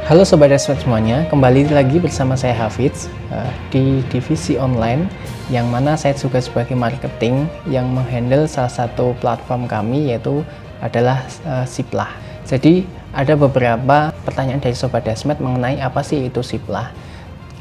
Halo Sobat Desmet semuanya, kembali lagi bersama saya Hafidz di divisi online, yang mana saya juga sebagai marketing yang menghandle salah satu platform kami, yaitu adalah Siplah. Jadi ada beberapa pertanyaan dari Sobat Desmet mengenai apa sih itu Siplah.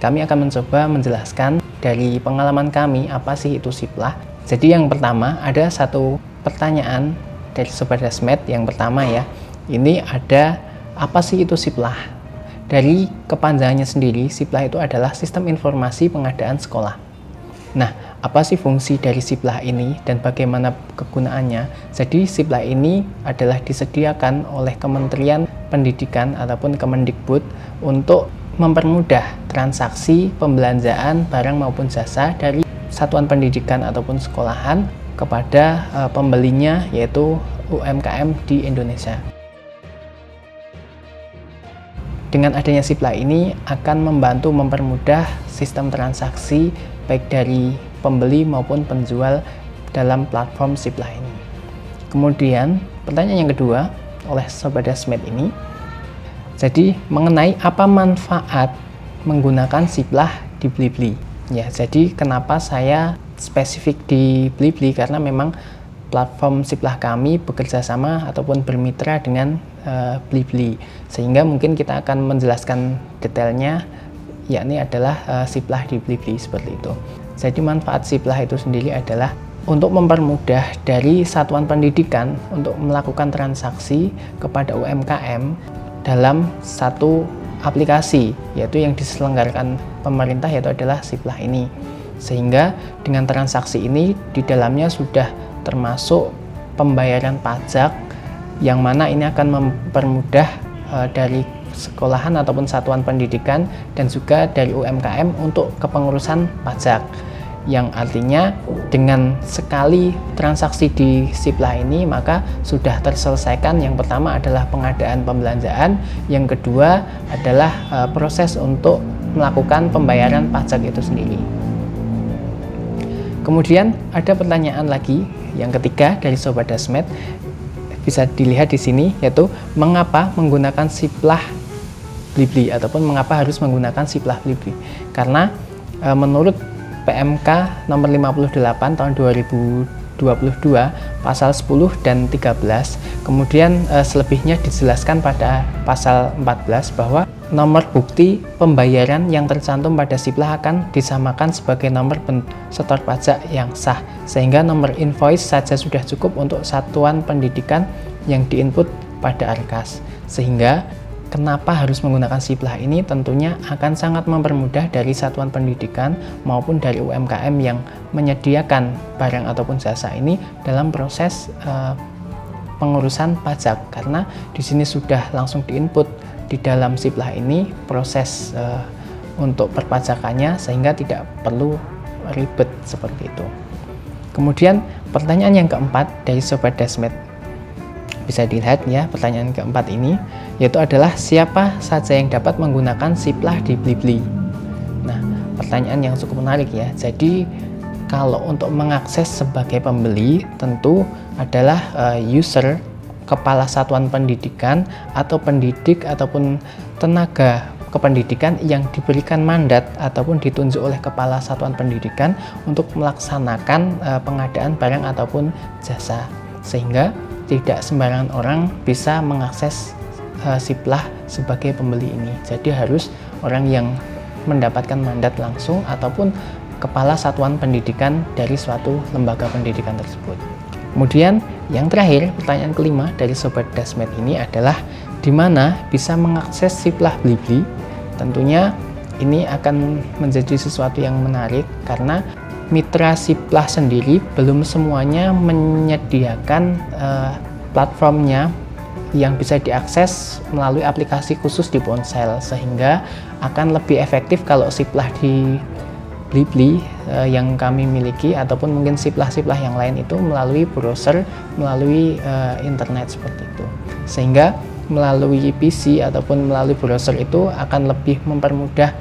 Kami akan mencoba menjelaskan dari pengalaman kami apa sih itu Siplah. Jadi yang pertama, ada satu pertanyaan dari Sobat Desmet. Yang pertama ya, ini ada apa sih itu Siplah? Dari kepanjangannya sendiri, Siplah itu adalah Sistem Informasi Pengadaan Sekolah. Nah, apa sih fungsi dari Siplah ini dan bagaimana kegunaannya? Jadi, Siplah ini adalah disediakan oleh Kementerian Pendidikan ataupun Kemendikbud untuk mempermudah transaksi pembelanjaan barang maupun jasa dari satuan pendidikan ataupun sekolahan kepada pembelinya, yaitu UMKM di Indonesia. Dengan adanya Siplah ini akan membantu mempermudah sistem transaksi baik dari pembeli maupun penjual dalam platform Siplah ini. Kemudian pertanyaan yang kedua oleh Sobat Desmet ini, jadi mengenai apa manfaat menggunakan Siplah di Blibli. Ya, jadi kenapa saya spesifik di Blibli, karena memang platform Siplah kami bekerja sama ataupun bermitra dengan Blibli, sehingga mungkin kita akan menjelaskan detailnya, yakni adalah Siplah di Blibli seperti itu. Jadi manfaat Siplah itu sendiri adalah untuk mempermudah dari satuan pendidikan untuk melakukan transaksi kepada UMKM dalam satu aplikasi, yaitu yang diselenggarakan pemerintah, yaitu adalah Siplah ini. Sehingga dengan transaksi ini di dalamnya sudah termasuk pembayaran pajak, yang mana ini akan mempermudah dari sekolahan ataupun satuan pendidikan dan juga dari UMKM untuk kepengurusan pajak, yang artinya dengan sekali transaksi di Siplah ini maka sudah terselesaikan. Yang pertama adalah pengadaan pembelanjaan, yang kedua adalah proses untuk melakukan pembayaran pajak itu sendiri. Kemudian ada pertanyaan lagi yang ketiga dari Sobat Desmet, bisa dilihat di sini, yaitu mengapa menggunakan Siplah Blibli ataupun mengapa harus menggunakan Siplah Blibli. Karena menurut PMK nomor 58 tahun 2022 pasal 10 dan 13, kemudian selebihnya dijelaskan pada pasal 14 bahwa nomor bukti pembayaran yang tercantum pada Siplah akan disamakan sebagai nomor setor pajak yang sah, sehingga nomor invoice saja sudah cukup untuk satuan pendidikan yang diinput pada Arkas. Sehingga kenapa harus menggunakan Siplah ini, tentunya akan sangat mempermudah dari satuan pendidikan maupun dari UMKM yang menyediakan barang ataupun jasa ini dalam proses pengurusan pajak, karena di sini sudah langsung diinput di dalam Siplah ini proses untuk perpajakannya, sehingga tidak perlu ribet seperti itu. Kemudian pertanyaan yang keempat dari Sobat Desmet, bisa dilihat ya, pertanyaan keempat ini yaitu adalah siapa saja yang dapat menggunakan Siplah di Blibli. Nah, pertanyaan yang cukup menarik ya. Jadi kalau untuk mengakses sebagai pembeli tentu adalah user, kepala satuan pendidikan atau pendidik ataupun tenaga kependidikan yang diberikan mandat ataupun ditunjuk oleh kepala satuan pendidikan untuk melaksanakan pengadaan barang ataupun jasa, sehingga tidak sembarangan orang bisa mengakses Siplah sebagai pembeli ini. Jadi harus orang yang mendapatkan mandat langsung ataupun kepala satuan pendidikan dari suatu lembaga pendidikan tersebut. Kemudian yang terakhir, pertanyaan kelima dari Sobat Desmet ini adalah di mana bisa mengakses Siplah Blibli. Tentunya ini akan menjadi sesuatu yang menarik karena mitra Siplah sendiri belum semuanya menyediakan platformnya yang bisa diakses melalui aplikasi khusus di ponsel, sehingga akan lebih efektif kalau Siplah di Blibli yang kami miliki ataupun mungkin Siplah-Siplah yang lain itu melalui browser, melalui internet seperti itu, sehingga melalui PC ataupun melalui browser itu akan lebih mempermudah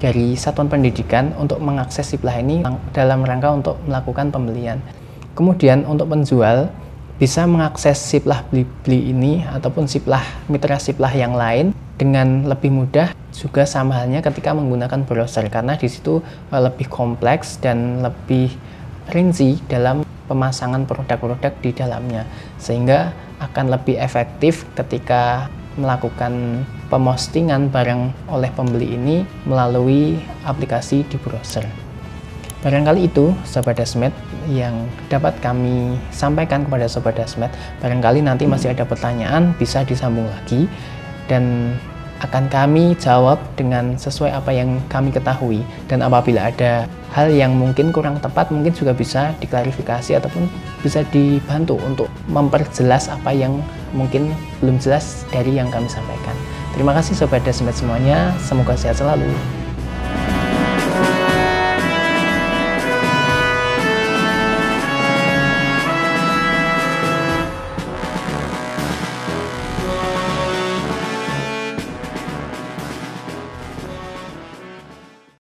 dari satuan pendidikan untuk mengakses Siplah ini dalam rangka untuk melakukan pembelian. Kemudian untuk penjual bisa mengakses Siplah Blibli ini ataupun Siplah mitra Siplah yang lain dengan lebih mudah juga sama halnya ketika menggunakan browser, karena di situ lebih kompleks dan lebih rinci dalam pemasangan produk-produk di dalamnya, sehingga akan lebih efektif ketika melakukan pemostingan barang oleh pembeli ini melalui aplikasi di browser. Barangkali itu Sobat Dasmed yang dapat kami sampaikan kepada Sobat Dasmed. Barangkali nanti masih ada pertanyaan, bisa disambung lagi dan akan kami jawab dengan sesuai apa yang kami ketahui. Dan apabila ada hal yang mungkin kurang tepat, mungkin juga bisa diklarifikasi ataupun bisa dibantu untuk memperjelas apa yang mungkin belum jelas dari yang kami sampaikan. Terima kasih Sobat Dasmed semuanya, semoga sehat selalu.